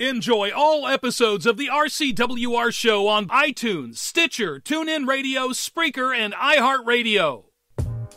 Enjoy all episodes of the RCWR Show on iTunes, Stitcher, TuneIn Radio, Spreaker, and iHeartRadio.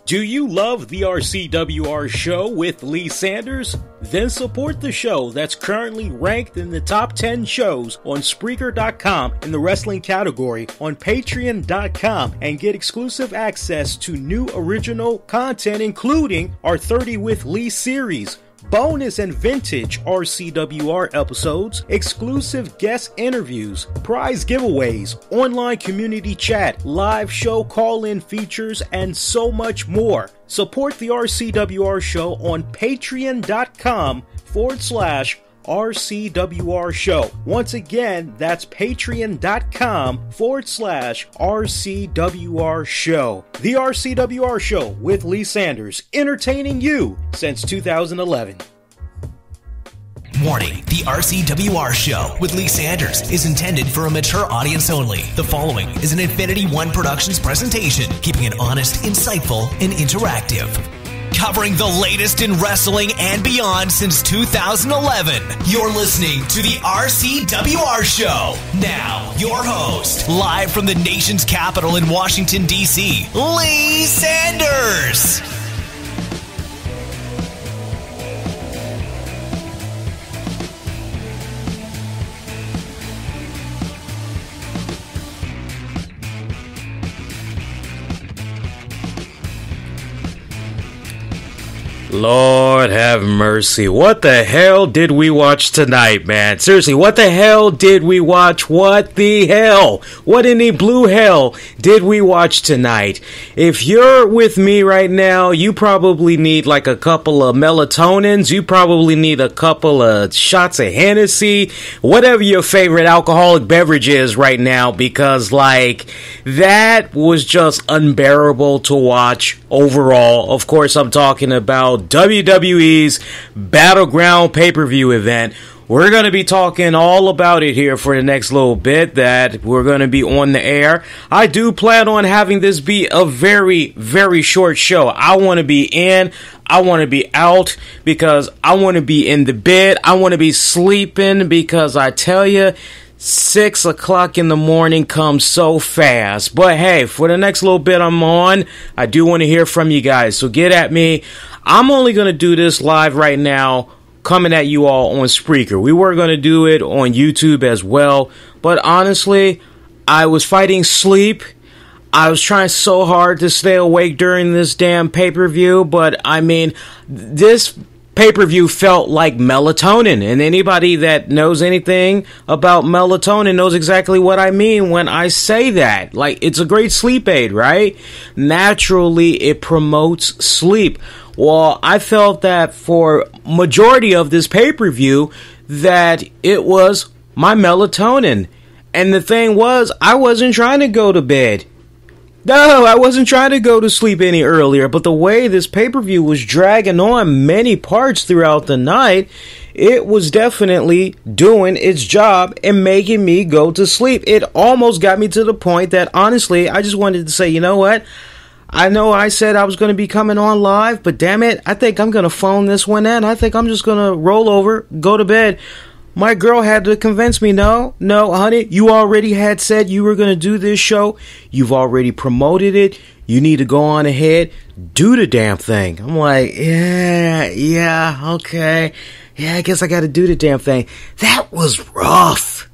Do you love the RCWR Show with Lee Sanders? Then support the show that's currently ranked in the top 10 shows on Spreaker.com in the wrestling category, on Patreon.com, and get exclusive access to new original content, including our 30 with Lee series, bonus and vintage RCWR episodes, exclusive guest interviews, prize giveaways, online community chat, live show call-in features, and so much more. Support the RCWR Show on Patreon.com/RCWR Show. Once again, that's Patreon.com/RCWR Show. The RCWR Show with Lee Sanders, entertaining you since 2011. Warning, the RCWR Show with Lee Sanders is intended for a mature audience only. The following is an Infinity One Productions presentation, keeping it honest, insightful, and interactive. Covering the latest in wrestling and beyond since 2011. You're listening to the RCWR Show. Now, your host, live from the nation's capital in Washington, D.C., Lee Sanders. Lord have mercy. What the hell did we watch tonight, man? Seriously, what the hell did we watch? What the hell? What in the blue hell did we watch tonight? If you're with me right now, you probably need like a couple of melatonins. You probably need a couple of shots of Hennessy. Whatever your favorite alcoholic beverage is right now, because like that was just unbearable to watch overall. Of course, I'm talking about WWE's Battleground pay-per-view event. We're going to be talking all about it here for the next little bit that we're going to be on the air. I do plan on having this be a very, very short show. I want to be in, I want to be out, because I want to be in the bed. I want to be sleeping, because I tell you, 6 o'clock in the morning comes so fast. But hey, for the next little bit I'm on, I do want to hear from you guys. So get at me. I'm only going to do this live right now, coming at you all on Spreaker. We were going to do it on YouTube as well. But honestly, I was fighting sleep. I was trying so hard to stay awake during this damn pay-per-view. But I mean, this pay-per-view felt like melatonin, and anybody that knows anything about melatonin knows exactly what I mean when I say that. Like, it's a great sleep aid, right? Naturally, it promotes sleep. Well, I felt that for majority of this pay-per-view that it was my melatonin. And the thing was, I wasn't trying to go to bed. No, I wasn't trying to go to sleep any earlier, but the way this pay-per-view was dragging on many parts throughout the night, it was definitely doing its job and making me go to sleep. It almost got me to the point that, honestly, I just wanted to say, you know what? I know I said I was going to be coming on live, but damn it, I think I'm going to phone this one in. I think I'm just going to roll over, go to bed. My girl had to convince me, no, honey, you already had said you were going to do this show. You've already promoted it. You need to go on ahead, do the damn thing. I'm like, yeah, okay. Yeah, I guess I got to do the damn thing. That was rough.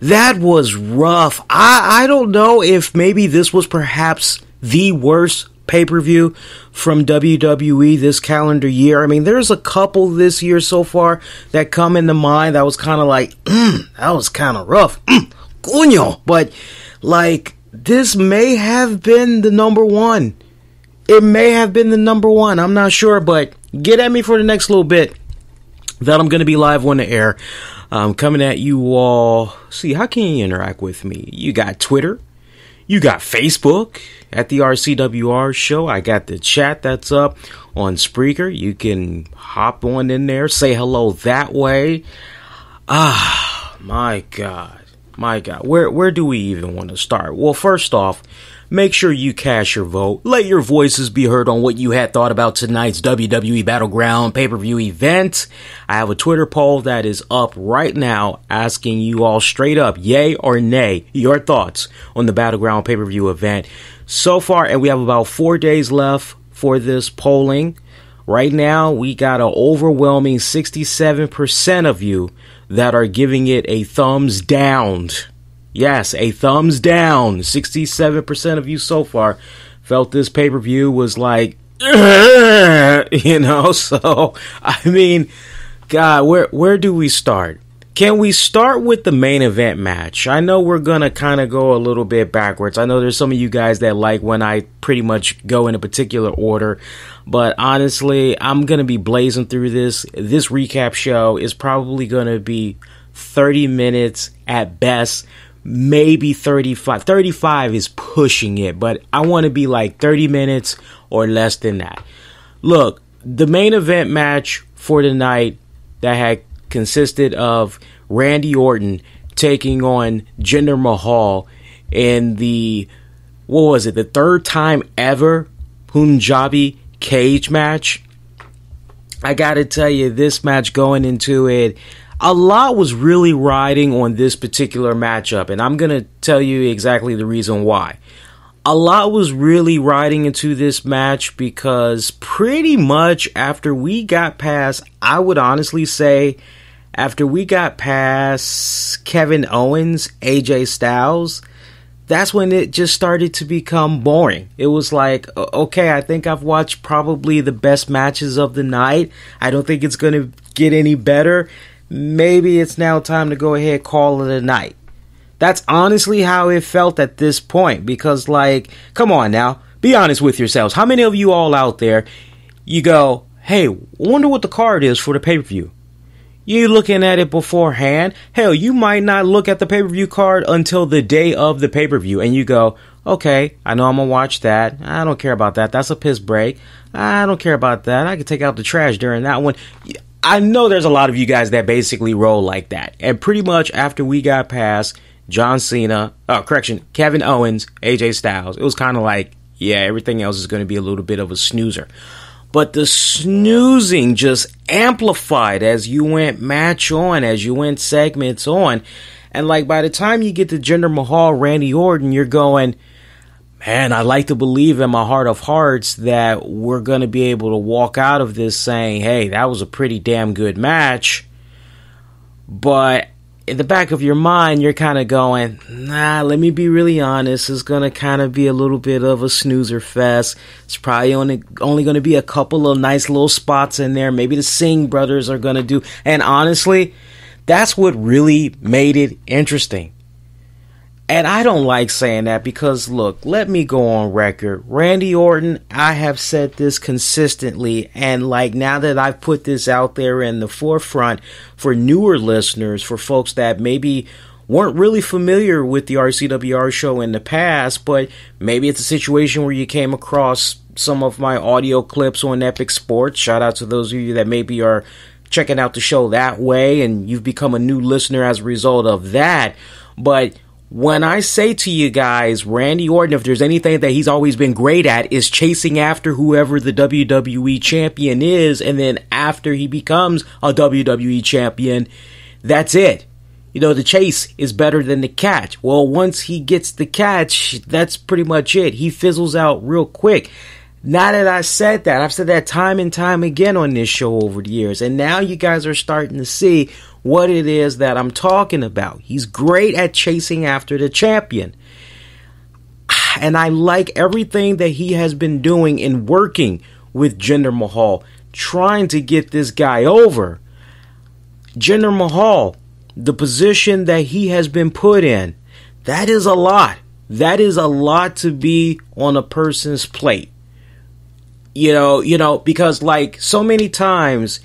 I don't know if maybe this was perhaps the worst pay-per-view from WWE this calendar year. I mean, there's a couple this year so far that come into mind that was kind of like, that was kind of rough. Coño. But, like, this may have been the number one. It may have been the number one. I'm not sure, but get at me for the next little bit that I'm going to be live on the air. Coming at you all. See, how can you interact with me? You got Twitter. You got Facebook at the RCWR Show. I got the chat that's up on Spreaker. You can hop on in there, say hello that way. My God. Where do we even want to start? Well, first off, Make sure you cast your vote. Let your voices be heard on what you had thought about tonight's WWE Battleground pay-per-view event. I have a Twitter poll that is up right now asking you all straight up, yay or nay, your thoughts on the Battleground pay-per-view event so far. And we have about 4 days left for this polling. Right now, we got an overwhelming 67% of you that are giving it a thumbs down. Yes, a thumbs down. 67% of you so far felt this pay-per-view was like, you know, so, I mean, God, where do we start? Can we start with the main event match? I know we're going to kind of go a little bit backwards. I know there's some of you guys that like when I pretty much go in a particular order, but honestly, I'm going to be blazing through this. This recap show is probably going to be 30 minutes at best, maybe 35. 35 is pushing it, but I want to be like 30 minutes or less than that. Look, the main event match for the night that had consisted of Randy Orton taking on Jinder Mahal in the, the third time ever Punjabi cage match. I gotta tell you, this match going into it, a lot was really riding on this particular matchup, and I'm gonna tell you exactly the reason why. A lot was really riding into this match because pretty much after we got past, I would honestly say, after we got past Kevin Owens, AJ Styles, that's when it just started to become boring. It was like, okay, I think I've watched probably the best matches of the night. I don't think it's going to get any better. Maybe it's now time to go ahead and call it a night. That's honestly how it felt at this point, because, like, come on now, be honest with yourselves. How many of you all out there, you go, hey, wonder what the card is for the pay-per-view? You looking at it beforehand? Hell, you might not look at the pay-per-view card until the day of the pay-per-view, and you go, okay, I know I'm gonna watch that. I don't care about that. That's a piss break. I don't care about that. I can take out the trash during that one. I know there's a lot of you guys that basically roll like that, and pretty much after we got past Kevin Owens, AJ Styles, it was kind of like, yeah, everything else is going to be a little bit of a snoozer. But the snoozing just amplified as you went match on, as you went segments on. And like by the time you get to Jinder Mahal, Randy Orton, you're going, man, I like to believe in my heart of hearts that we're going to be able to walk out of this saying, hey, that was a pretty damn good match. But in the back of your mind, you're kind of going, nah, let me be really honest. It's going to kind of be a little bit of a snoozer fest. It's probably only going to be a couple of nice little spots in there. Maybe the Singh brothers are going to do. And honestly, that's what really made it interesting. And I don't like saying that because, look, let me go on record. Randy Orton, I have said this consistently, and like now that I've put this out there in the forefront for newer listeners, for folks that maybe weren't really familiar with the RCWR show in the past, but maybe it's a situation where you came across some of my audio clips on Epic Sports. Shout out to those of you that maybe are checking out the show that way, and you've become a new listener as a result of that. But when I say to you guys, Randy Orton, if there's anything that he's always been great at, is chasing after whoever the WWE champion is, and then after he becomes a WWE champion, that's it. You know, the chase is better than the catch. Well, once he gets the catch, that's pretty much it. He fizzles out real quick. Now that I said that, I've said that time and time again on this show over the years, and now you guys are starting to see what it is that I'm talking about. He's great at chasing after the champion. And I like everything that he has been doing in working with Jinder Mahal, trying to get this guy over. Jinder Mahal, the position that he has been put in, that is a lot. That is a lot to be on a person's plate. You know, because like so many times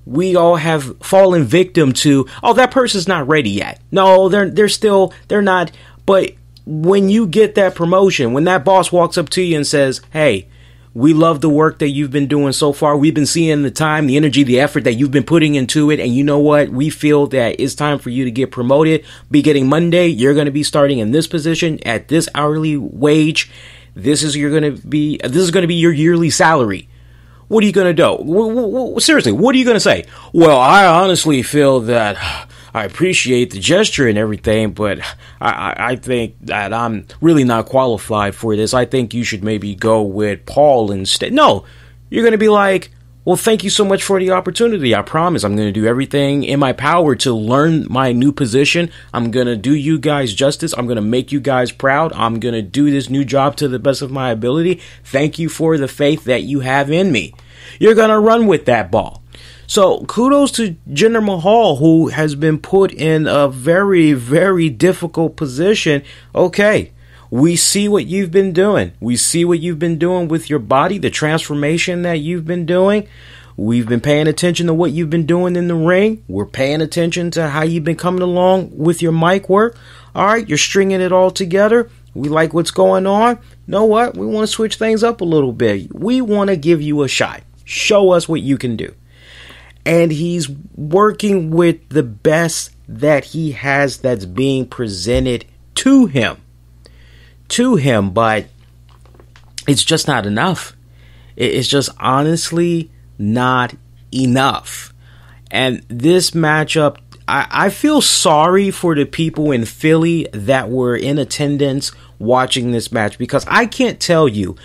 we all have fallen victim to, oh, that person's not ready yet. No, they're not. But when you get that promotion, when that boss walks up to you and says, hey, We love the work that you've been doing so far. We've been seeing the time, the energy, the effort that you've been putting into it. And you know what? We feel that it's time for you to get promoted. Beginning Monday, you're going to be starting in this position at this hourly wage. This is going to be your yearly salary. What are you going to do? Seriously, what are you going to say? Well, I honestly feel that I appreciate the gesture and everything, but I think that I'm really not qualified for this. I think you should maybe go with Paul instead. No, you're going to be like, well, thank you so much for the opportunity. I promise I'm going to do everything in my power to learn my new position. I'm going to do you guys justice. I'm going to make you guys proud. I'm going to do this new job to the best of my ability. Thank you for the faith that you have in me. You're going to run with that ball. So kudos to Jinder Mahal, who has been put in a very, very difficult position. Okay, we see what you've been doing. We see what you've been doing with your body, the transformation that you've been doing. We've been paying attention to what you've been doing in the ring. We're paying attention to how you've been coming along with your mic work. All right, you're stringing it all together. We like what's going on. You know what? We want to switch things up a little bit. We want to give you a shot. Show us what you can do. And he's working with the best that he has that's being presented to him. But it's just not enough. It's just honestly not enough. And this matchup, I feel sorry for the people in Philly that were in attendance watching this match, because I can't tell you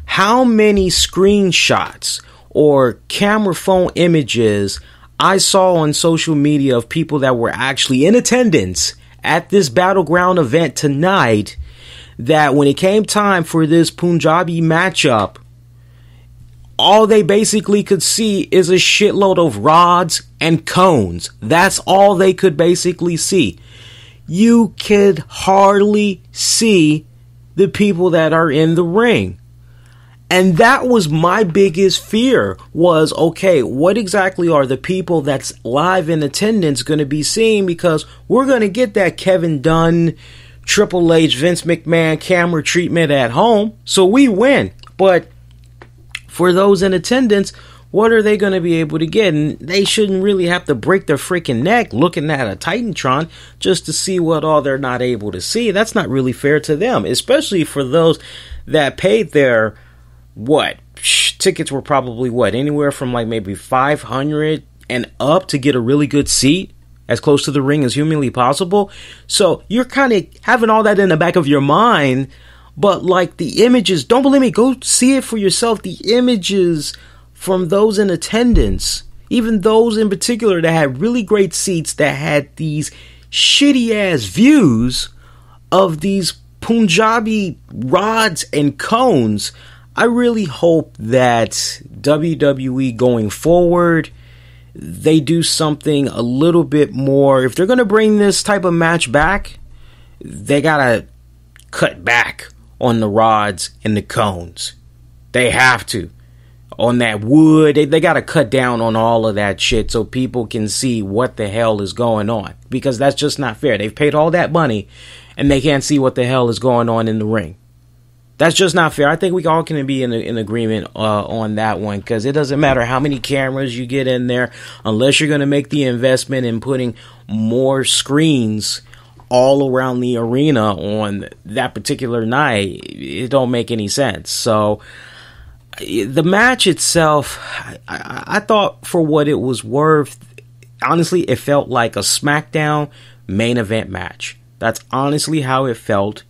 how many screenshots or camera phone images I saw on social media of people that were actually in attendance at this Battleground event tonight, that when it came time for this Punjabi matchup, all they basically could see is a shitload of rods and cones. That's all they could basically see. You could hardly see the people that are in the ring. And that was my biggest fear, was, okay, what exactly are the people that's live in attendance going to be seeing? Because we're going to get that Kevin Dunn, Triple H, Vince McMahon camera treatment at home, so we win. But for those in attendance, what are they going to be able to get? And they shouldn't really have to break their freaking neck looking at a Titantron just to see what all they're not able to see. That's not really fair to them, especially for those that paid their... tickets were probably anywhere from like maybe $500 and up to get a really good seat as close to the ring as humanly possible. So you're kind of having all that in the back of your mind, but like the images, don't believe me, go see it for yourself. The images from those in attendance, even those in particular that had really great seats, that had these shitty ass views of these Punjabi rods and cones. I really hope that WWE going forward, they do something a little bit more. If they're going to bring this type of match back, they got to cut back on the rods and the cones. They have to. On that wood, they got to cut down on all of that shit so people can see what the hell is going on. Because that's just not fair. They've paid all that money and they can't see what the hell is going on in the ring. That's just not fair. I think we all can be in agreement on that one, because it doesn't matter how many cameras you get in there, unless you're going to make the investment in putting more screens all around the arena on that particular night. It don't make any sense. So the match itself, I thought for what it was worth, honestly, it felt like a SmackDown main event match. That's honestly how it felt.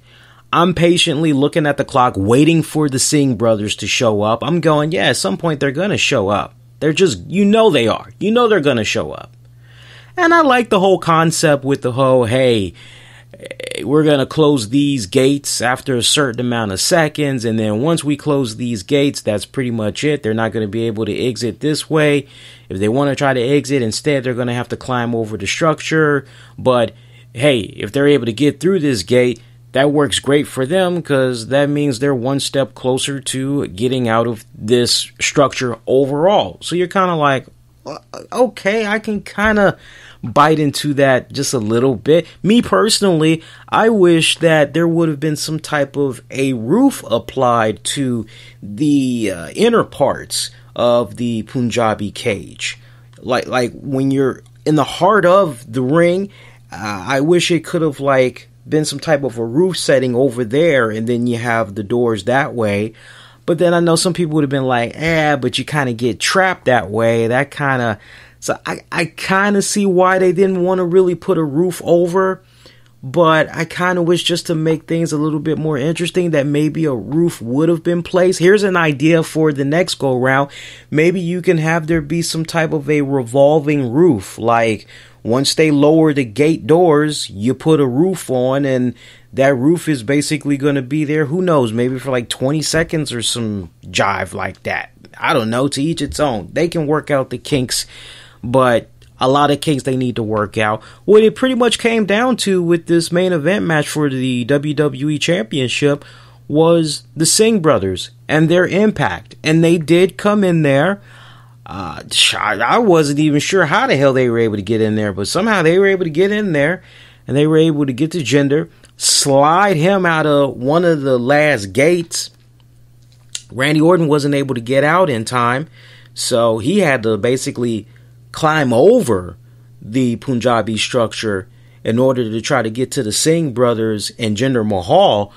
I'm patiently looking at the clock, waiting for the Singh brothers to show up. I'm going, yeah, at some point they're going to show up. They're just, they are. They're going to show up. And I like the whole concept with the whole, hey, we're going to close these gates after a certain amount of seconds. And then once we close these gates, that's pretty much it. They're not going to be able to exit this way. If they want to try to exit, instead, they're going to have to climb over the structure. But hey, if they're able to get through this gate, that works great for them, because that means they're one step closer to getting out of this structure overall. So you're kind of like, okay, I can kind of bite into that just a little bit. Me personally, I wish that there would have been some type of a roof applied to the inner parts of the Punjabi cage. Like when you're in the heart of the ring, I wish it could have like been some type of a roof setting over there, and then you have the doors that way. But then I know some people would have been like, but you kind of get trapped that way. That kind of, so I kind of see why they didn't want to really put a roof over. But I kind of wish, just to make things a little bit more interesting, that maybe a roof would have been placed. Here's an idea for the next go round. Maybe you can have there be some type of a revolving roof. Like once they lower the gate doors, you put a roof on, and that roof is basically going to be there, who knows, maybe for like 20 seconds or some jive like that. I don't know, to each its own. They can work out the kinks, but a lot of kinks they need to work out. What it pretty much came down to with this main event match for the WWE Championship was the Singh brothers and their impact. And they did come in there. I wasn't even sure how the hell they were able to get in there, but somehow they were able to get in there, and they were able to get to Jinder, slide him out of one of the last gates. Randy Orton wasn't able to get out in time, so he had to basically climb over the Punjabi structure in order to try to get to the Singh brothers and Jinder Mahal.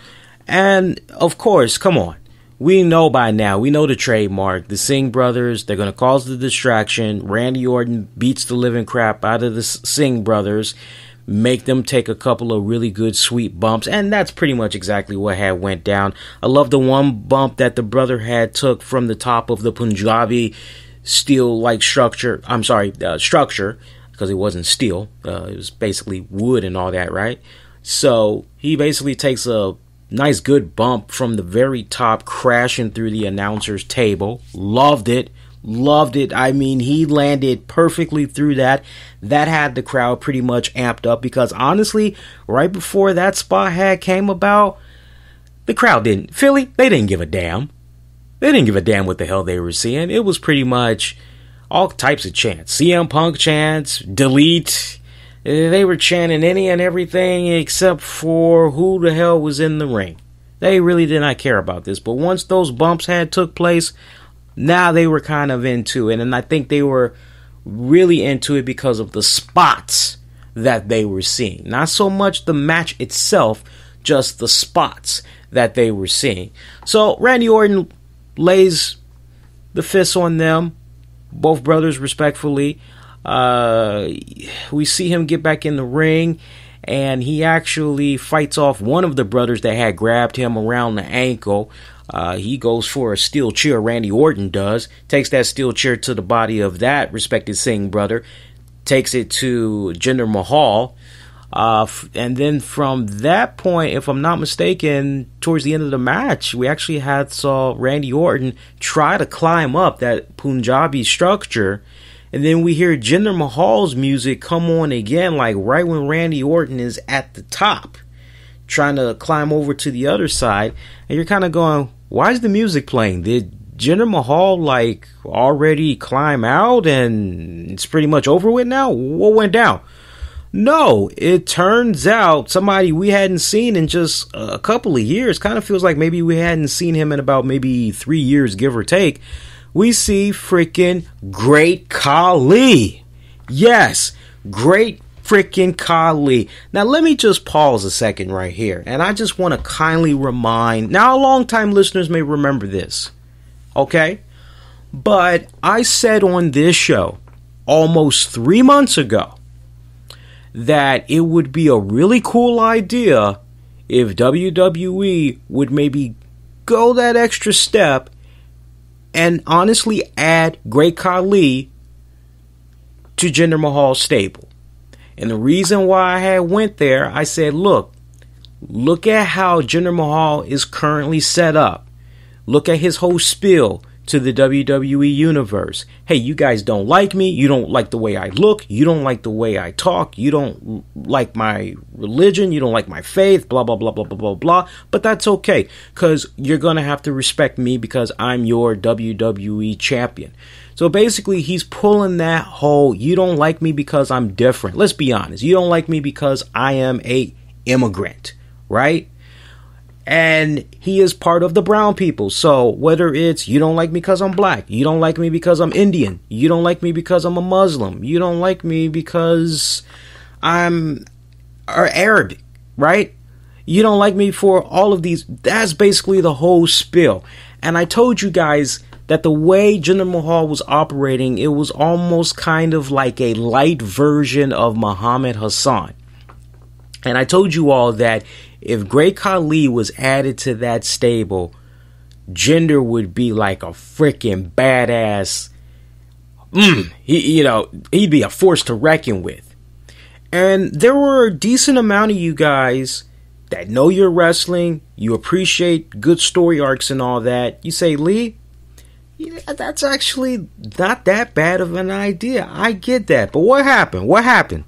And of course, come on, we know by now, we know the trademark, the Singh brothers, they're going to cause the distraction. Randy Orton beats the living crap out of the Singh brothers, make them take a couple of really good sweet bumps, and that's pretty much exactly what had went down. I love the one bump that the brother had took from the top of the Punjabi steel like structure, because it wasn't steel, it was basically wood and all that, right? So he basically takes a nice good bump from the very top, crashing through the announcer's table. Loved it. I mean, he landed perfectly through that. That had the crowd pretty much amped up, because honestly, right before that spot had came about, the crowd they didn't give a damn. They didn't give a damn what the hell they were seeing. It was pretty much all types of chants. CM Punk chants, delete. They were chanting any and everything except for who the hell was in the ring. They really did not care about this. But once those bumps had took place, now they were kind of into it. And I think they were really into it because of the spots that they were seeing. Not so much the match itself, just the spots that they were seeing. So Randy Orton lays the fists on them, both brothers respectfully. We see him get back in the ring, and he actually fights off one of the brothers that had grabbed him around the ankle. He goes for a steel chair, Randy Orton does, takes that steel chair to the body of that respected Singh brother, takes it to Jinder Mahal. And then from that point, if I'm not mistaken, towards the end of the match, we actually saw Randy Orton try to climb up that Punjabi structure. And then we hear Jinder Mahal's music come on again, like right when Randy Orton is at the top, trying to climb over to the other side. And you're kind of going, why is the music playing? Did Jinder Mahal like already climb out and it's pretty much over with now? What went down? No, it turns out somebody we hadn't seen in just a couple of years. Kind of feels like maybe we hadn't seen him in about maybe 3 years, give or take. We see freaking Great Khali. Yes, Great freaking Khali. Now, let me just pause a second right here. And I just want to kindly remind, now long-time listeners may remember this, okay? But I said on this show almost 3 months ago that it would be a really cool idea if WWE would maybe go that extra step and honestly add Great Khali to Jinder Mahal's stable. And the reason why I had went there, I said, look at how Jinder Mahal is currently set up. Look at his whole spiel to the WWE universe. Hey, you guys don't like me. You don't like the way I look. You don't like the way I talk. You don't like my religion. You don't like my faith. Blah, blah, blah, blah, blah, blah, blah. But that's okay, because you're going to have to respect me because I'm your WWE champion. So basically, he's pulling that whole, you don't like me because I'm different. Let's be honest. You don't like me because I am a immigrant, right? And he is part of the brown people. So whether it's you don't like me because I'm black, you don't like me because I'm Indian, you don't like me because I'm a Muslim, you don't like me because I'm Arabic, right? You don't like me for all of these. That's basically the whole spiel. And I told you guys that the way Jinder Mahal was operating, it was almost kind of like a light version of Muhammad Hassan. And I told you all that if Great Khali was added to that stable, Jinder would be like a freaking badass. He'd be a force to reckon with. And there were a decent amount of you guys that know your wrestling, you appreciate good story arcs and all that. You say, Lee, that's actually not that bad of an idea. I get that. But what happened?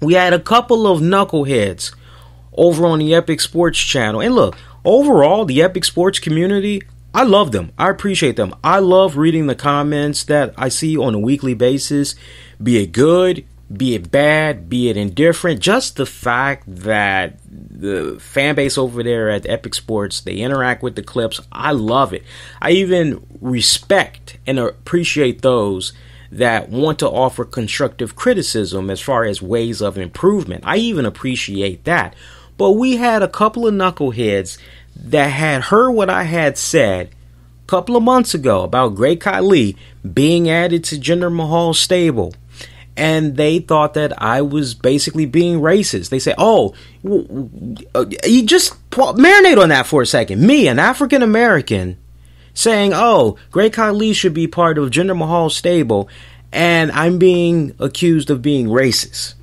We had a couple of knuckleheads over on the Epic Sports channel. And look, overall, the Epic Sports community, I love them. I appreciate them. I love reading the comments that I see on a weekly basis, be it good, be it bad, be it indifferent. Just the fact that the fan base over there at Epic Sports, they interact with the clips. I love it. I even respect and appreciate those that want to offer constructive criticism as far as ways of improvement. I even appreciate that. But we had a couple of knuckleheads that had heard what I had said a couple of months ago about Great Khali being added to Jinder Mahal's stable. And they thought that I was basically being racist. They say, oh, you just marinate on that for a second. Me, an African American, saying, oh, Great Khali should be part of Jinder Mahal's stable, and I'm being accused of being racist.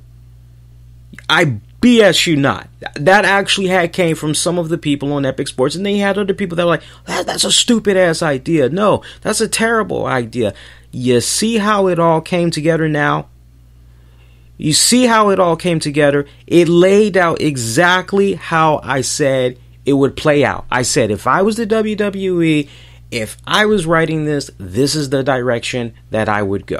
I BS you not. That actually came from some of the people on Epic Sports, and they had other people that were like, that's a stupid ass idea. No, that's a terrible idea. You see how it all came together now? You see how it all came together? It laid out exactly how I said it would play out. I said, if I was the WWE, if I was writing this, this is the direction that I would go.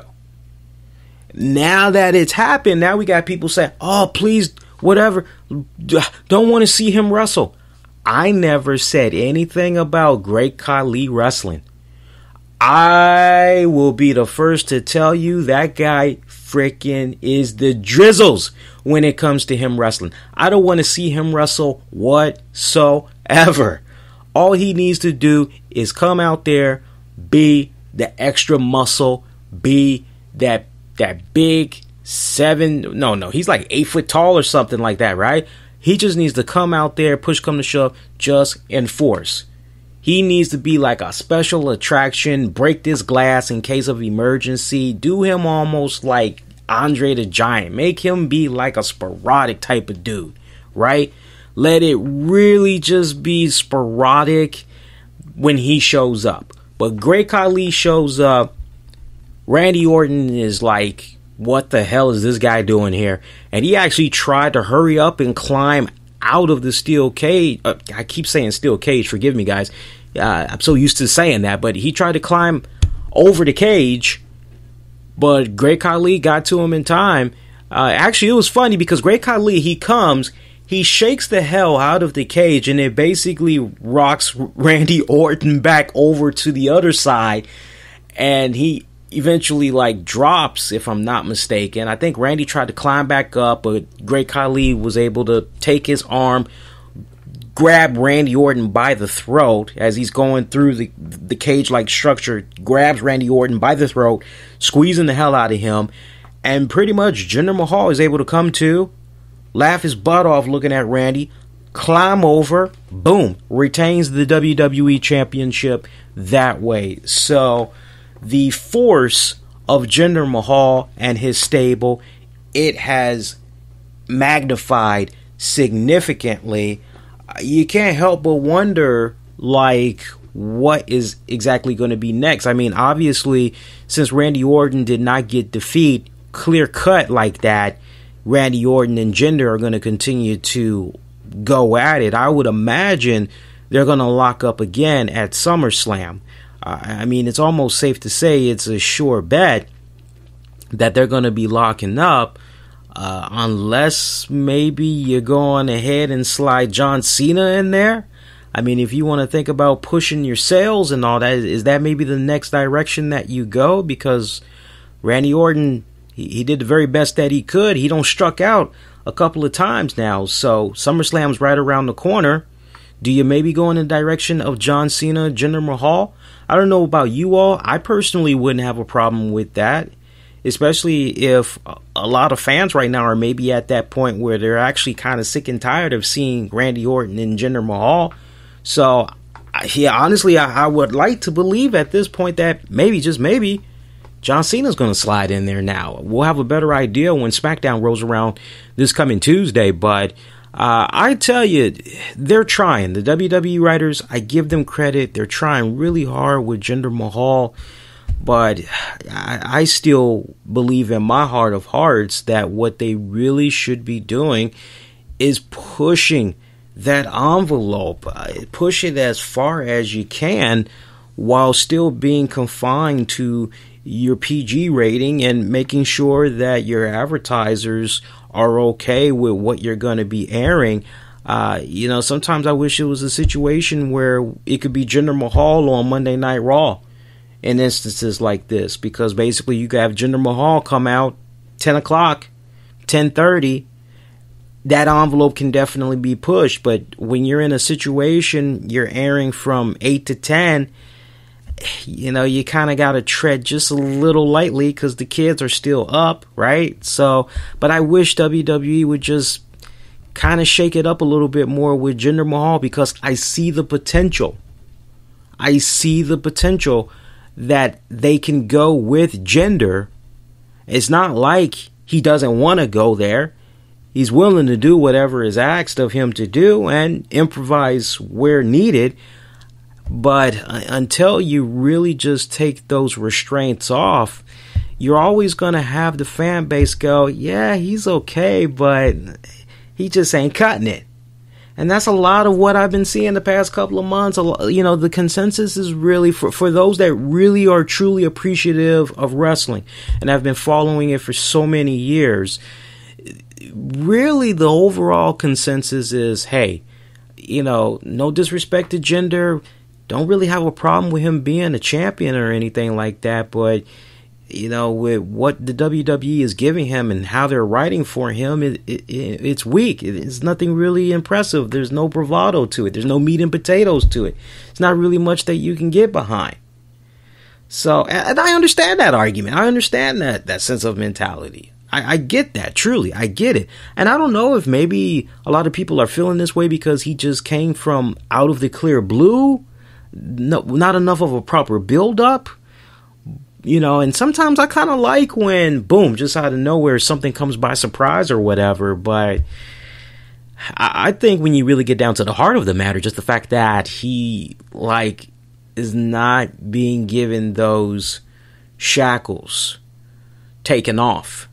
Now that it's happened, now we got people saying, oh, please, whatever, don't want to see him wrestle. I never said anything about Great Khali wrestling. I will be the first to tell you that guy freaking is the drizzles when it comes to him wrestling. I don't want to see him wrestle whatsoever. All he needs to do is come out there, be the extra muscle, be that big he's like 8 foot tall or something like that, right? He just needs to come out there, push come to shove, just enforce. He needs to be like a special attraction, break this glass in case of emergency, do him almost like Andre the Giant, make him be like a sporadic type of dude, right? Let it really just be sporadic when he shows up. But Great Khali shows up, Randy Orton is like, what the hell is this guy doing here? And he actually tried to hurry up and climb out of the steel cage. I keep saying steel cage, forgive me guys. I'm so used to saying that, but he tried to climb over the cage, but Great Khali got to him in time. Actually, it was funny because Great Khali, he comes, he shakes the hell out of the cage, and it basically rocks Randy Orton back over to the other side, and he eventually drops, if I'm not mistaken. I think Randy tried to climb back up, but Great Khali was able to take his arm, grab Randy Orton by the throat as he's going through the cage-like structure, grabs Randy Orton by the throat, squeezing the hell out of him, and pretty much Jinder Mahal is able to come to, laugh his butt off looking at Randy, climb over, boom, retains the WWE Championship that way. So the force of Jinder Mahal and his stable, it has magnified significantly. You can't help but wonder, what is exactly going to be next. I mean, obviously, since Randy Orton did not get defeat clear cut like that, Randy Orton and Jinder are going to continue to go at it. I would imagine they're going to lock up again at SummerSlam. I mean, it's almost safe to say it's a sure bet that they're going to be locking up, unless maybe you're going ahead and slide John Cena in there. I mean, if you want to think about pushing your sales and all that, is that maybe the next direction that you go? Because Randy Orton, he did the very best that he could. He don't struck out a couple of times now, so SummerSlam's right around the corner. Do you maybe go in the direction of John Cena, Jinder Mahal? I don't know about you all. I personally wouldn't have a problem with that, especially if a lot of fans right now are maybe at that point where they're actually kind of sick and tired of seeing Randy Orton and Jinder Mahal. So, yeah, honestly, I would like to believe at this point that maybe, just maybe, John Cena's going to slide in there now. We'll have a better idea when SmackDown rolls around this coming Tuesday. But I tell you, they're trying. The WWE writers, I give them credit. They're trying really hard with Jinder Mahal. But I still believe in my heart of hearts that what they really should be doing is pushing that envelope. Push it as far as you can while still being confined to your PG rating and making sure that your advertisers are okay with what you're going to be airing. Sometimes I wish it was a situation where it could be Jinder Mahal on Monday Night Raw in instances like this, because basically you could have Jinder Mahal come out 10 o'clock, 10:30. That envelope can definitely be pushed, but when you're in a situation you're airing from 8 to 10, you kind of got to tread just a little lightly because the kids are still up, right? So, but I wish WWE would just kind of shake it up a little bit more with Jinder Mahal, because I see the potential. I see the potential that they can go with Jinder. It's not like he doesn't want to go there. He's willing to do whatever is asked of him to do and improvise where needed. But until you really just take those restraints off, you're always going to have the fan base go, yeah, he's okay, but he just ain't cutting it. And that's a lot of what I've been seeing the past couple of months. The consensus is really for those that really are truly appreciative of wrestling and have been following it for so many years. Really, the overall consensus is, hey, no disrespect to Jinder. Don't really have a problem with him being a champion or anything like that. But, with what the WWE is giving him and how they're writing for him, it's weak. It's nothing really impressive. There's no bravado to it. There's no meat and potatoes to it. It's not really much that you can get behind. So, and I understand that argument. I understand that sense of mentality. I get that, truly. I get it. And I don't know if maybe a lot of people are feeling this way because he just came from out of the clear blue. No, not enough of a proper build-up. And sometimes I kind of like when, boom, just out of nowhere, something comes by surprise or whatever. But I think when you really get down to the heart of the matter, just the fact that he, is not being given those shackles taken off.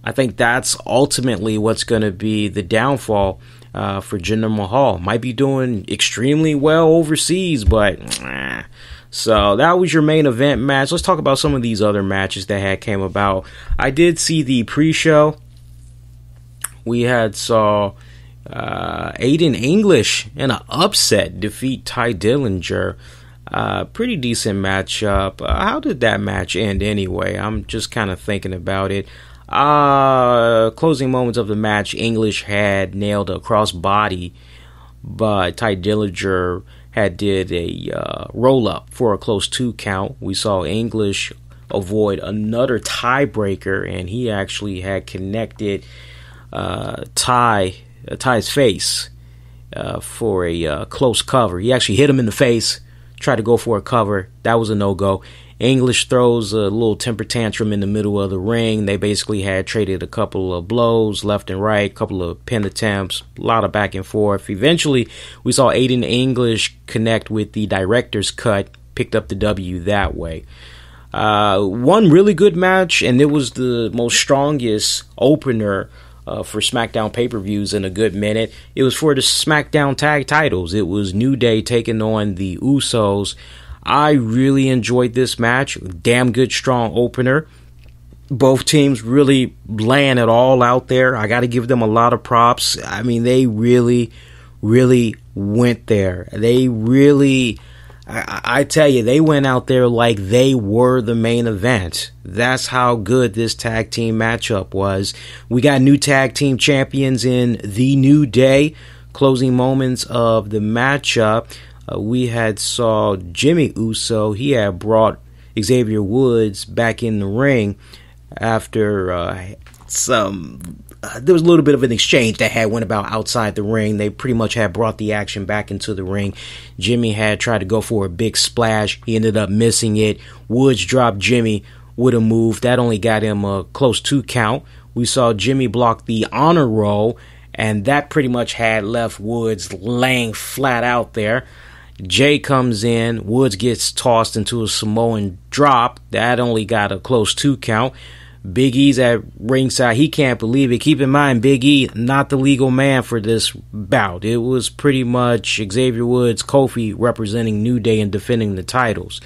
I think that's ultimately what's going to be the downfall for Jinder Mahal. Might be doing extremely well overseas, but so that was your main event match. Let's talk about some of these other matches that came about. I did see the pre-show. We saw Aiden English in an upset defeat Ty Dillinger. Pretty decent matchup. How did that match end anyway? I'm just kind of thinking about it. Closing moments of the match, English had nailed a crossbody, but Ty Dillinger did a roll-up for a close 2 count. We saw English avoid another tiebreaker, and he actually had connected Ty's face for a close cover. He actually hit him in the face, tried to go for a cover. That was a no-go. English throws a little temper tantrum in the middle of the ring. They basically had traded a couple of blows left and right, a couple of pin attempts, a lot of back and forth. Eventually, we saw Aiden English connect with the director's cut, picked up the W that way. One really good match, and it was the most strongest opener for SmackDown pay-per-views in a good minute. It was for the SmackDown tag titles. It was New Day taking on the Usos. I really enjoyed this match. Damn good, strong opener. Both teams really laying it all out there. I got to give them a lot of props. I mean, they really, really went there. They really, I tell you, they went out there like they were the main event. That's how good this tag team matchup was. We got new tag team champions in the New Day. Closing moments of the matchup, we had saw Jimmy Uso. He had brought Xavier Woods back in the ring after there was a little bit of an exchange that had went about outside the ring. They pretty much had brought the action back into the ring. Jimmy had tried to go for a big splash. He ended up missing it. Woods dropped Jimmy with a move. That only got him a close 2 count. We saw Jimmy block the honor roll, and that pretty much had left Woods laying flat out there. Jay comes in. Woods gets tossed into a Samoan drop. That only got a close 2 count. Big E's at ringside. He can't believe it. Keep in mind, Big E, not the legal man for this bout. It was pretty much Xavier Woods, Kofi representing New Day and defending the titles.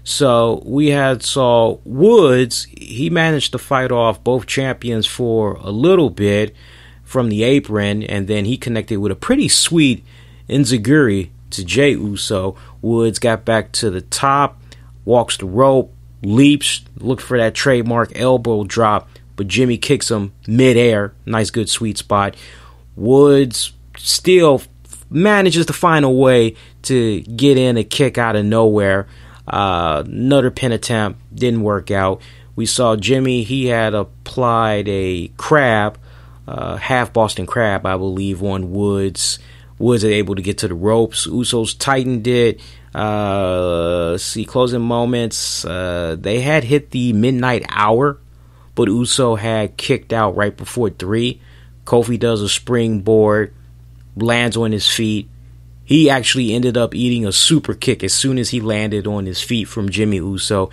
So we had saw Woods. He managed to fight off both champions for a little bit from the apron, and then he connected with a pretty sweet enziguri to Jey Uso. Woods got back to the top, walks the rope, leaps, looked for that trademark elbow drop, but Jimmy kicks him midair. Nice, good, sweet spot. Woods still manages to find a way to get in a kick out of nowhere. Another pin attempt didn't work out. We saw Jimmy, he had applied a crab, half Boston crab, I believe, on Woods. Woods able to get to the ropes. Usos tightened it. Closing moments. They had hit the midnight hour, but Uso had kicked out right before 3. Kofi does a springboard, lands on his feet. He actually ended up eating a super kick as soon as he landed on his feet from Jimmy Uso.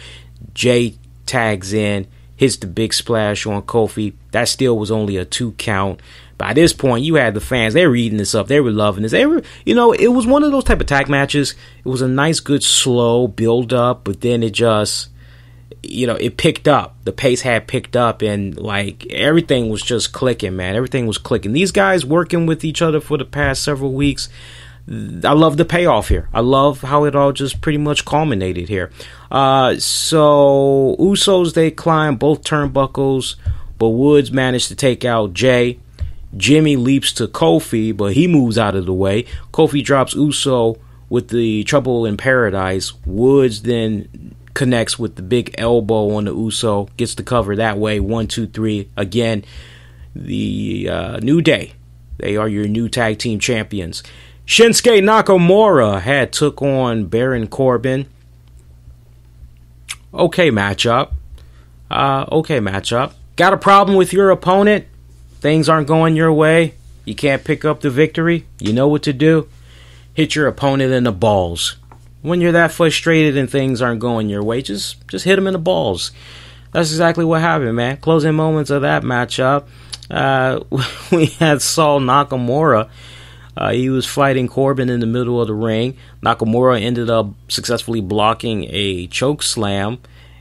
Jay tags in, hits the big splash on Kofi. That still was only a 2 count. By this point, you had the fans. They were eating this up. They were loving this. They were, it was one of those type of tag matches. It was a nice, good, slow build up, but then it just, it picked up. The pace had picked up, and like everything was just clicking, man. Everything was clicking. These guys working with each other for the past several weeks. I love the payoff here. I love how it all just pretty much culminated here. So Usos, they climb both turnbuckles, but Woods managed to take out Jay. Jimmy leaps to Kofi, but he moves out of the way. Kofi drops Uso with the Trouble in Paradise. Woods then connects with the big elbow on the Uso, gets the cover that way. 1, 2, 3. Again, the New Day, they are your new tag team champions. Shinsuke Nakamura had took on Baron Corbin. Okay matchup. Got a problem with your opponent? Things aren't going your way? You can't pick up the victory? You know what to do? Hit your opponent in the balls. When you're that frustrated and things aren't going your way, just hit him in the balls. That's exactly what happened, man. Closing moments of that matchup. We had Saul Nakamura. He was fighting Corbin in the middle of the ring. Nakamura ended up successfully blocking a choke slam,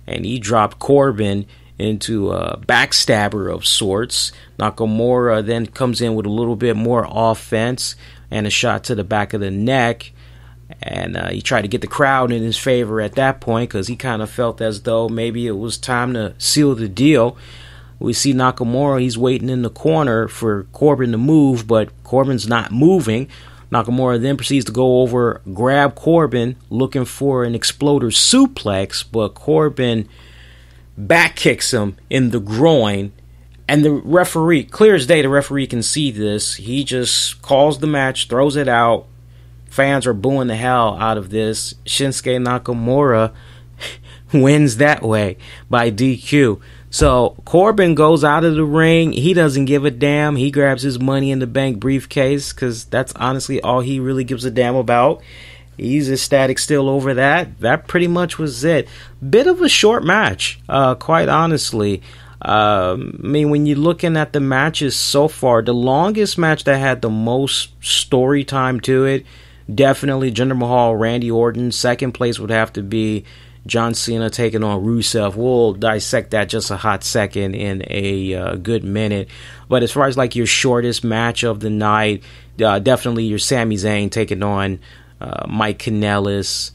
and he dropped Corbin into a backstabber of sorts. Nakamura then comes in with a little bit more offense and a shot to the back of the neck. And he tried to get the crowd in his favor at that point because he kind of felt as though maybe it was time to seal the deal. We see Nakamura, he's waiting in the corner for Corbin to move, but Corbin's not moving. Nakamura then proceeds to go over, grab Corbin, looking for an exploder suplex, but Corbin back kicks him in the groin. And the referee, clear as day, the referee can see this. He just calls the match, throws it out. Fans are booing the hell out of this. Shinsuke Nakamura wins that way by DQ. So Corbin goes out of the ring. He doesn't give a damn. He grabs his Money in the Bank briefcase because that's honestly all he really gives a damn about. He's ecstatic still over that. That pretty much was it. Bit of a short match, quite honestly. I mean, when you're looking at the matches so far, the longest match that had the most story time to it, definitely Jinder Mahal, Randy Orton. Second place would have to be John Cena taking on Rusev. We'll dissect that just a hot second in a good minute. But as far as like your shortest match of the night, definitely your Sami Zayn taking on Mike Kanellis,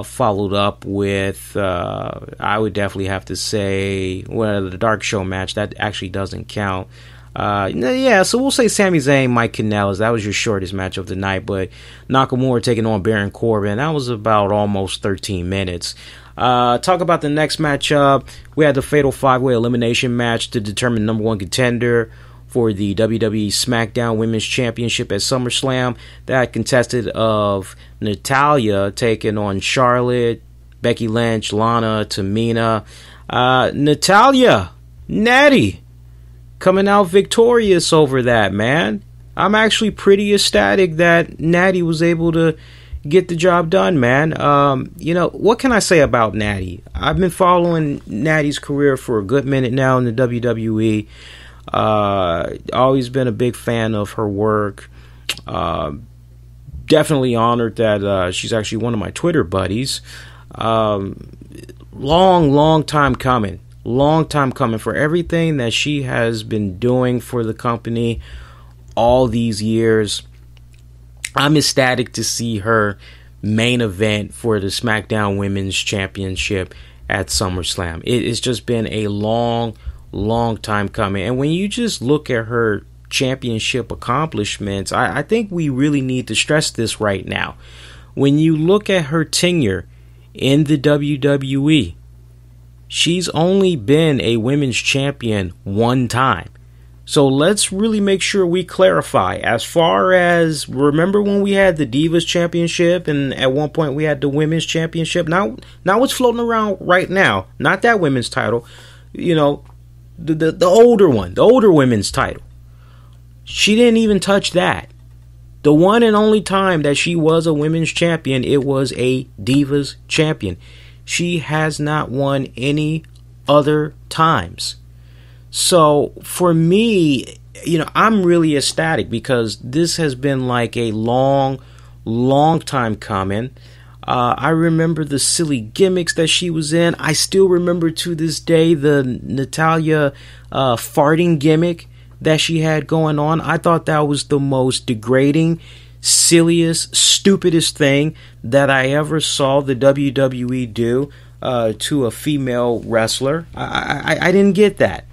followed up with, I would definitely have to say, the Dark Show match. That actually doesn't count. Yeah, so we'll say Sami Zayn, Mike Kanellis. That was your shortest match of the night. But Nakamura taking on Baron Corbin, that was about almost 13 minutes. Talk about the next matchup. We had the Fatal 5-Way Elimination match to determine number one contender for the WWE SmackDown Women's Championship at SummerSlam. That contested of Natalya taking on Charlotte, Becky Lynch, Lana, Tamina. Natalya, Natty, coming out victorious over that, man. I'm actually pretty ecstatic that Natty was able to get the job done, man. What can I say about Natty? I've been following Natty's career for a good minute now in the WWE. Always been a big fan of her work. Definitely honored that she's actually one of my Twitter buddies. Long time coming. Long time coming for everything that she has been doing for the company all these years. I'm ecstatic to see her main event for the SmackDown Women's Championship at SummerSlam. It's just been a long time coming. And when you just look at her championship accomplishments, I think we really need to stress this right now. When you look at her tenure in the WWE, she's only been a women's champion one time. So let's really make sure we clarify. As far as, remember when we had the Divas Championship and at one point we had the Women's Championship? Now what's floating around right now, not that women's title, the older one, the older women's title. She didn't even touch that. The one and only time that she was a women's champion, it was a Divas champion. She has not won any other times. So for me, I'm really ecstatic because this has been like a long time coming. I remember the silly gimmicks that she was in. I still remember to this day the Natalya farting gimmick that she had going on. I thought that was the most degrading, silliest, stupidest thing that I ever saw the WWE do to a female wrestler. I didn't get that.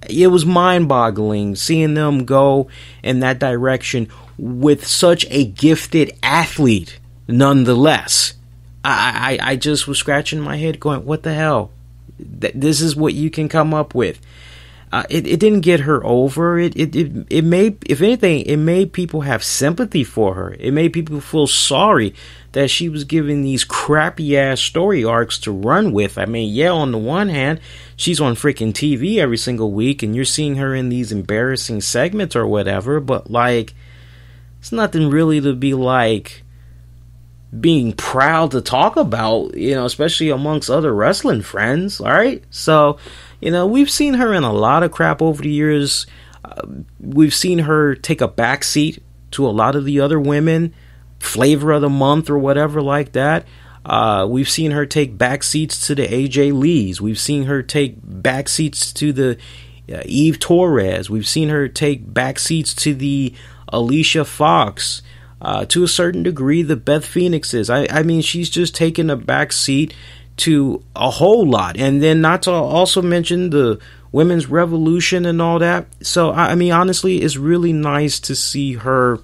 It was mind-boggling seeing them go in that direction with such a gifted athlete nonetheless. I just was scratching my head going, what the hell? This is what you can come up with. It didn't get her over. It made, if anything, it made people have sympathy for her. It made people feel sorry that she was given these crappy ass story arcs to run with. I mean, yeah, on the one hand, she's on freaking TV every single week and you're seeing her in these embarrassing segments or whatever, but like, it's nothing really to be like being proud to talk about, especially amongst other wrestling friends. All right. So, we've seen her in a lot of crap over the years. We've seen her take a backseat to a lot of the other women, flavor of the month or whatever like that. We've seen her take backseats to the AJ Lees. We've seen her take backseats to the Eve Torres. We've seen her take backseats to the Alicia Fox. To a certain degree, the Beth Phoenixes. I mean, she's just taken a back seat to a whole lot. And then not to also mention the women's revolution and all that. So, I mean, honestly, it's really nice to see her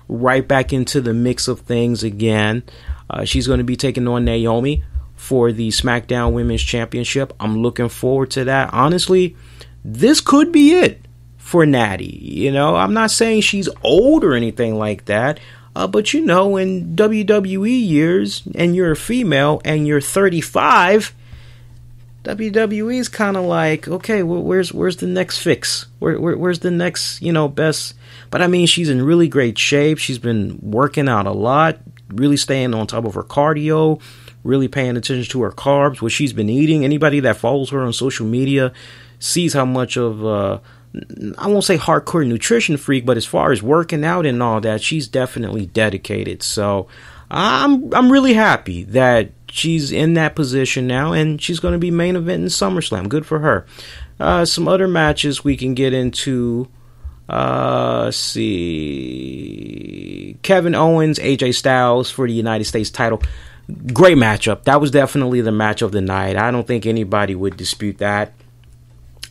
right back into the mix of things again. She's going to be taking on Naomi for the SmackDown Women's Championship. I'm looking forward to that. Honestly, this could be it for Natty. I'm not saying she's old or anything like that. But in WWE years, and you're a female, and you're 35, WWE's kind of like, okay, where's the next fix? Where's the next, best? But I mean, she's in really great shape. She's been working out a lot, really staying on top of her cardio, really paying attention to her carbs, what she's been eating. Anybody that follows her on social media sees how much of, I won't say hardcore nutrition freak, but as far as working out and all that, she's definitely dedicated. So I'm really happy that she's in that position now, and she's going to be main event in SummerSlam. Good for her. Some other matches we can get into. Let's see. Kevin Owens, AJ Styles for the United States title. Great matchup. That was definitely the match of the night. I don't think anybody would dispute that.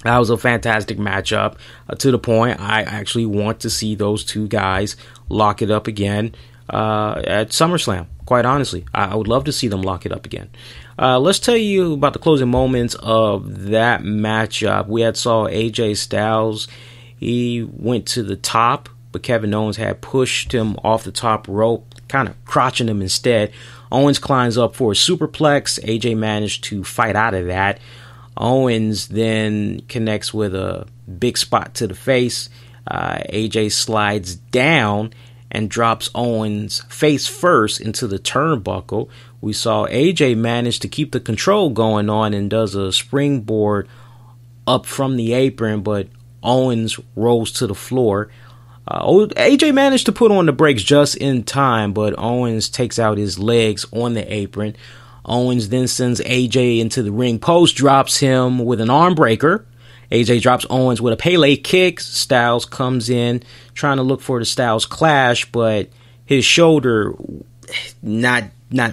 That was a fantastic matchup, to the point I actually want to see those two guys lock it up again at SummerSlam. Quite honestly, I would love to see them lock it up again. Let's tell you about the closing moments of that matchup. We saw AJ Styles. He went to the top, but Kevin Owens had pushed him off the top rope, kind of crotching him instead. Owens climbs up for a superplex. AJ managed to fight out of that. Owens then connects with a big spot to the face. AJ slides down and drops Owens face first into the turnbuckle. We saw AJ manage to keep the control going on and does a springboard up from the apron, but Owens rolls to the floor. AJ managed to put on the brakes just in time, but Owens takes out his legs on the apron. Owens then sends AJ into the ring post, drops him with an arm breaker. AJ drops Owens with a Pele kick. Styles comes in trying to look for the Styles Clash, but his shoulder not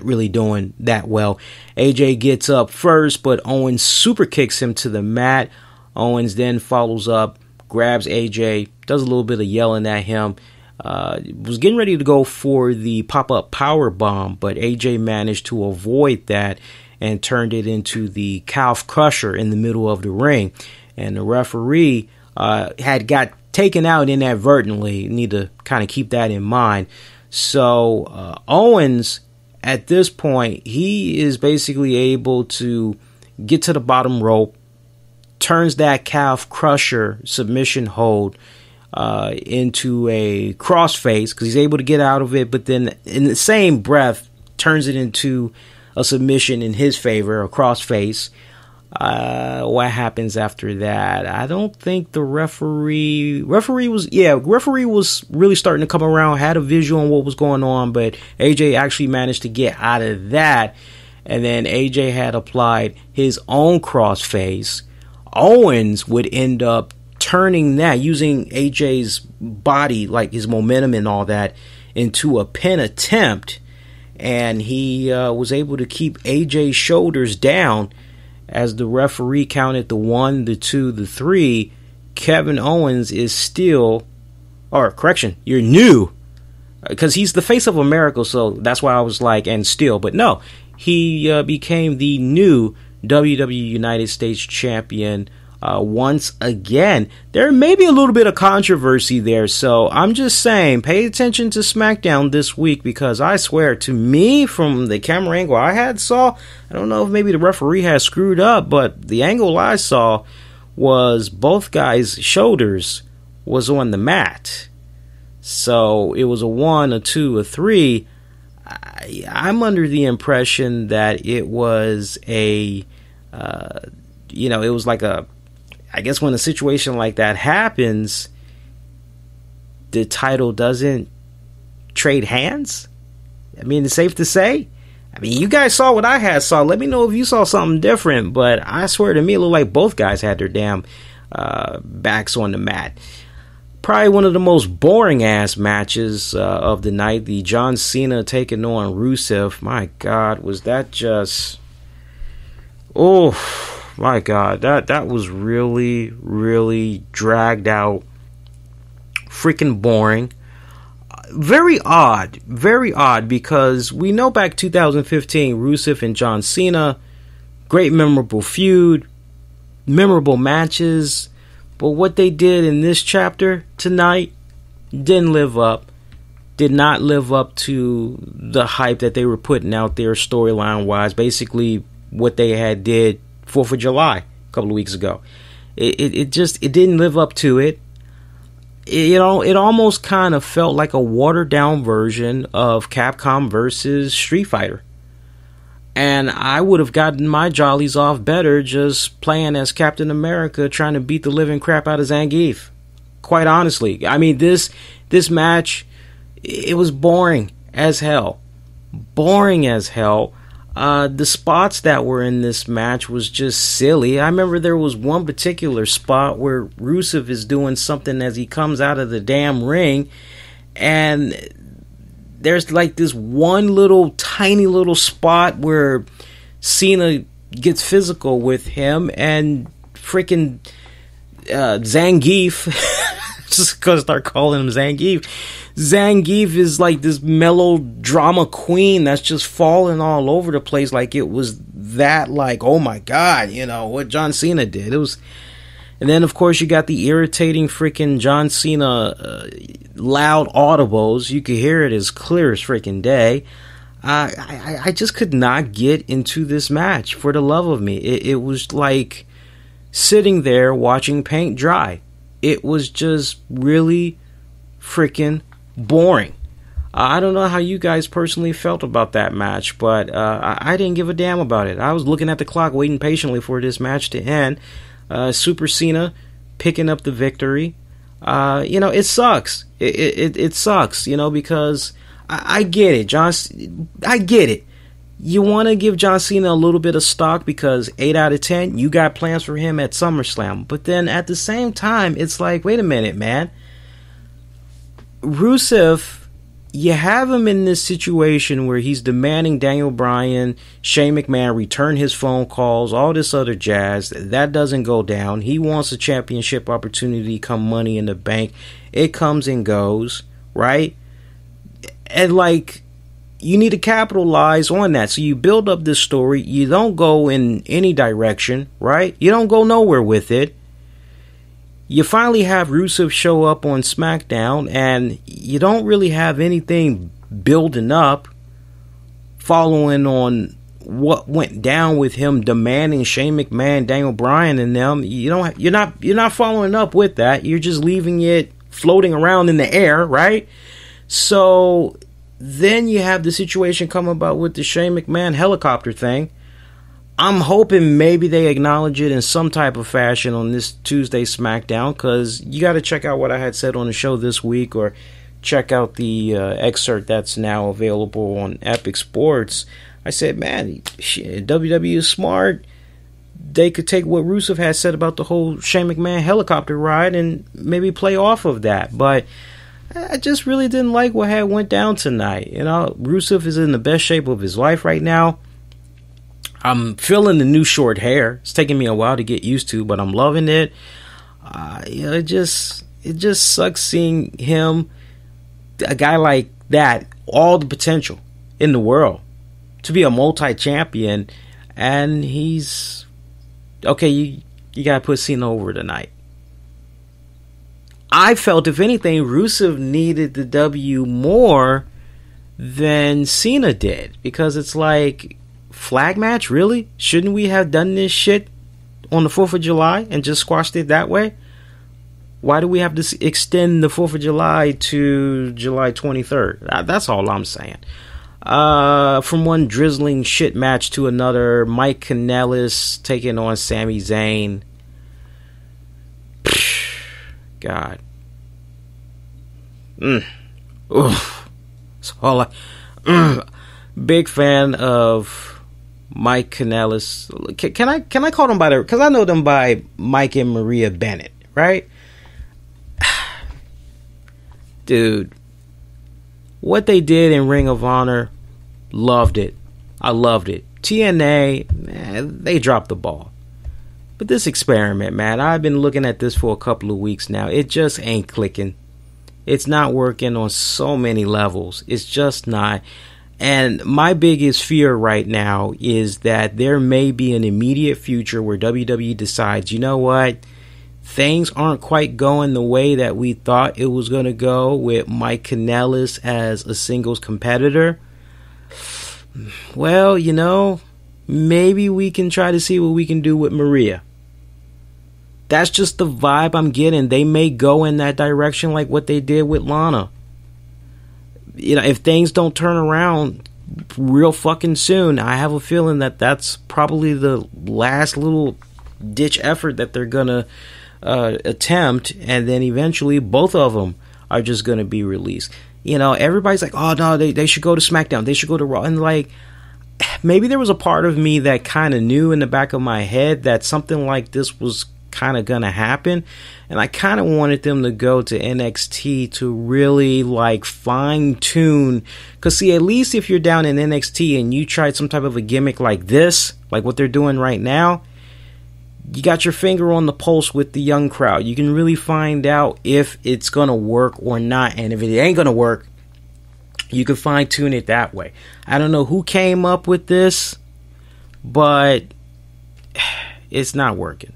really doing that well. AJ gets up first, but Owens super kicks him to the mat. Owens then follows up, grabs AJ, does a little bit of yelling at him. Was getting ready to go for the pop-up power bomb, but AJ managed to avoid that and turned it into the calf crusher in the middle of the ring. And the referee had got taken out inadvertently. Need to kind of keep that in mind. So Owens, at this point, he is basically able to get to the bottom rope, turns that calf crusher submission hold into a crossface because he's able to get out of it, but then in the same breath turns it into a submission in his favor, a crossface. What happens after that? I don't think the referee was really starting to come around, had a visual on what was going on, but AJ actually managed to get out of that, and then AJ had applied his own crossface. Owens would end up turning that, using AJ's body, like his momentum and all that, into a pin attempt, and he was able to keep AJ's shoulders down. As the referee counted the 1, the 2, the 3, Kevin Owens is still, or correction, you're new, because he's the face of America, so that's why I was like, and still, but no, he became the new WWE United States Champion once again. There may be a little bit of controversy there, so I'm just saying, pay attention to SmackDown this week, because I swear, to me, from the camera angle I saw, I don't know if maybe the referee has screwed up, but the angle I saw was both guys' shoulders was on the mat. So it was a 1, a 2, a 3. I'm under the impression that it was it was like I guess when a situation like that happens, the title doesn't trade hands. I mean, it's safe to say. I mean, you guys saw what I saw. Let me know if you saw something different. But I swear to me, it looked like both guys had their damn backs on the mat. Probably one of the most boring ass matches of the night. The John Cena taking on Rusev. My God, was that just... Oh... My God, that was really, really dragged out, freaking boring. Very odd, because we know back 2015, Rusev and John Cena, great memorable feud, memorable matches, but what they did in this chapter tonight did not live up to the hype that they were putting out there storyline-wise. Basically, what they had did 4th of July a couple of weeks ago. It didn't live up to it. It almost kind of felt like a watered down version of Capcom versus Street Fighter. And I would have gotten my jollies off better just playing as Captain America trying to beat the living crap out of Zangief. Quite honestly. I mean, this match, it was boring as hell. Boring as hell. The spots that were in this match was just silly. I remember there was one particular spot where Rusev is doing something as he comes out of the damn ring, and there's like this one little tiny little spot where Cena gets physical with him, and freaking Zangief, just gonna start calling him Zangief. Zangief is like this melodrama queen that's just falling all over the place, like it was that, like, oh my god, what John Cena did. It was, and then of course you got the irritating freaking John Cena loud audibles. You could hear it as clear as freaking day. I just could not get into this match for the love of me. It was like sitting there watching paint dry. It was just really freaking boring. I don't know how you guys personally felt about that match, but I didn't give a damn about it. I was looking at the clock, waiting patiently for this match to end. Super Cena picking up the victory. It sucks. It sucks, because I get it, I get it. You want to give John Cena a little bit of stock because 8 out of 10, you got plans for him at SummerSlam. But then at the same time, it's like, wait a minute, man. Rusev, you have him in this situation where he's demanding Daniel Bryan, Shane McMahon return his phone calls, all this other jazz. That doesn't go down. He wants a championship opportunity come Money in the Bank. It comes and goes, right? And like, you need to capitalize on that. So you build up this story. You don't go in any direction, right? You don't go nowhere with it. You finally have Rusev show up on SmackDown, and you don't really have anything building up following on what went down with him demanding Shane McMahon, Daniel Bryan, and them. You're not following up with that. You're just leaving it floating around in the air, right? So then you have the situation come about with the Shane McMahon helicopter thing. I'm hoping maybe they acknowledge it in some type of fashion on this Tuesday SmackDown, because you got to check out what I had said on the show this week, or check out the excerpt that's now available on Epic Sports. I said, man, WWE is smart. They could take what Rusev had said about the whole Shane McMahon helicopter ride and maybe play off of that. But I just really didn't like what had went down tonight. Rusev is in the best shape of his life right now. I'm feeling the new short hair. It's taking me a while to get used to, but I'm loving it. It just sucks seeing him, a guy like that, all the potential in the world to be a multi-champion, and he's okay. You gotta put Cena over tonight. I felt, if anything, Rusev needed the W more than Cena did, because it's like, flag match, really? Shouldn't we have done this shit on the 4th of July and just squashed it that way? Why do we have to extend the 4th of July to July 23rd? That's all I'm saying. From one drizzling shit match to another, Mike Kanellis taking on Sami Zayn. God. Oof. That's all big fan of Mike Kanellis. Can I call them by their, because I know them by Mike and Maria Bennett, right? Dude, what they did in Ring of Honor, loved it. I loved it. TNA, man, they dropped the ball. But this experiment, man, I've been looking at this for a couple of weeks now. It just ain't clicking. It's not working on so many levels. It's just not. And my biggest fear right now is that there may be an immediate future where WWE decides, you know what, things aren't quite going the way that we thought it was going to go with Mike Kanellis as a singles competitor. Well, maybe we can try to see what we can do with Maria. That's just the vibe I'm getting. They may go in that direction like what they did with Lana. You know, if things don't turn around real fucking soon, I have a feeling that that's probably the last little ditch effort that they're gonna attempt, and then eventually both of them are just gonna be released. You know, everybody's like, oh no, they should go to SmackDown, they should go to Raw, and like, maybe there was a part of me that kind of knew in the back of my head that something like this was kind of gonna happen, and I kind of wanted them to go to NXT to really like fine tune, because see, at least if you're down in NXT and you tried some type of a gimmick like this, like what they're doing right now, you got your finger on the pulse with the young crowd. You can really find out if it's gonna work or not, and if it ain't gonna work, you can fine tune it that way. I don't know who came up with this, but it's not working.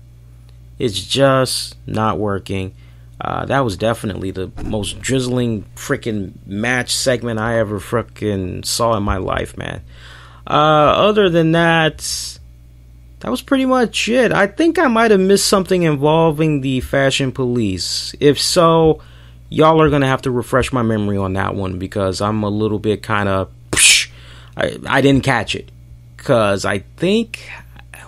It's just not working. That was definitely the most drizzling freaking match segment I ever freaking saw in my life, man. Other than that, that was pretty much it. I think I might have missed something involving the Fashion Police. If so, y'all are going to have to refresh my memory on that one, because I'm a little bit kind of... I didn't catch it. Because I think...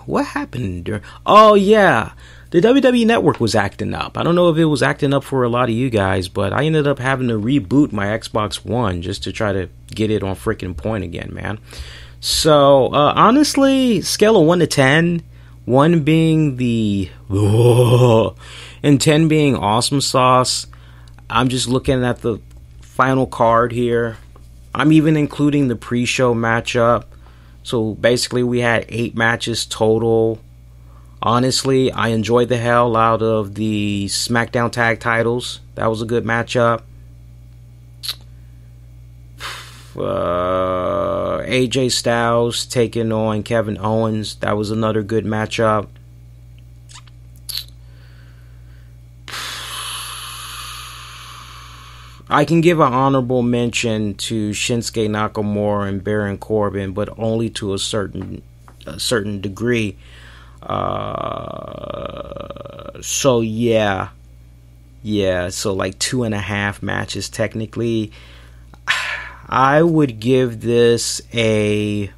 What happened during... Oh, yeah. The WWE Network was acting up. I don't know if it was acting up for a lot of you guys, but I ended up having to reboot my Xbox One just to try to get it on freaking point again, man. So, honestly, scale of 1 to 10, 1 being the... and 10 being awesome sauce. I'm just looking at the final card here. I'm even including the pre-show matchup. So, basically, we had 8 matches total. Honestly, I enjoyed the hell out of the SmackDown Tag Titles. That was a good matchup. AJ Styles taking on Kevin Owens. That was another good matchup. I can give an honorable mention to Shinsuke Nakamura and Baron Corbin, but only to a certain degree. So yeah, so like 2.5 matches technically. I would give this a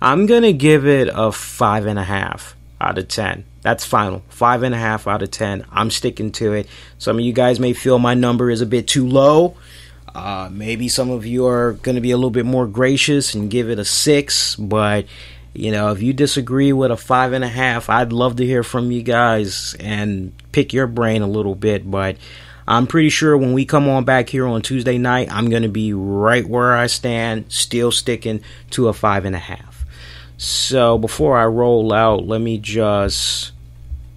I'm gonna give it a 5.5 out of 10. That's final. 5.5 out of 10. I'm sticking to it. Some of you guys may feel my number is a bit too low. Maybe some of you are going to be a little bit more gracious and give it a 6, but you know, if you disagree with a 5.5, I'd love to hear from you guys and pick your brain a little bit. But I'm pretty sure when we come on back here on Tuesday night, I'm going to be right where I stand, still sticking to a 5.5. So before I roll out, let me just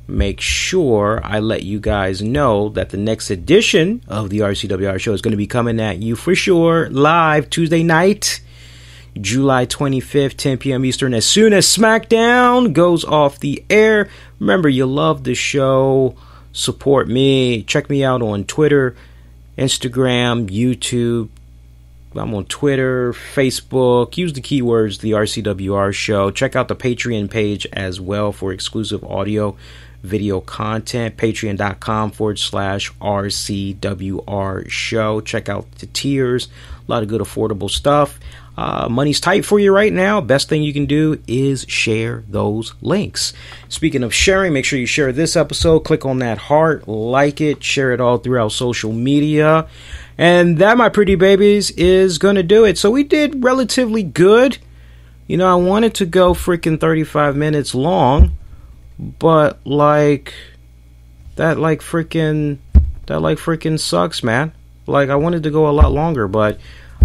make sure I let you guys know that the next edition of the RCWR Show is going to be coming at you for sure live Tuesday night, July 25th, 10 p.m. Eastern, as soon as SmackDown goes off the air. Remember, you love the show, support me, check me out on Twitter, Instagram, YouTube. I'm on Twitter, Facebook. Use the keywords the RCWR Show. Check out the Patreon page as well for exclusive audio video content. Patreon.com/RCWR Show. Check out the tiers. A lot of good affordable stuff. Money's tight for you right now. Best thing you can do is share those links. Speaking of sharing, make sure you share this episode. Click on that heart, like it, share it all throughout social media. And that, my pretty babies, is going to do it. So we did relatively good. You know, I wanted to go freaking 35 minutes long, but that freaking sucks, man. Like, I wanted to go a lot longer, but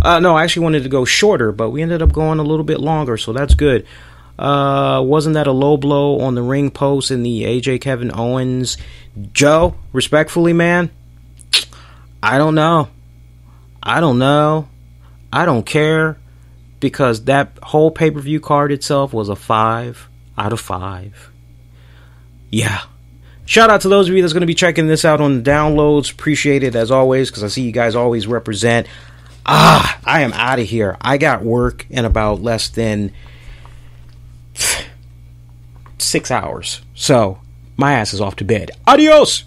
no, I actually wanted to go shorter, but we ended up going a little bit longer, so that's good. Wasn't that a low blow on the ring post in the AJ Kevin Owens? Joe, respectfully, man, I don't know. I don't care, because that whole pay-per-view card itself was a 5 out of 5. Yeah. Shout out to those of you that's going to be checking this out on the downloads. Appreciate it as always, because I see you guys always represent. I am out of here. I got work in about less than 6 hours. So, my ass is off to bed. Adios!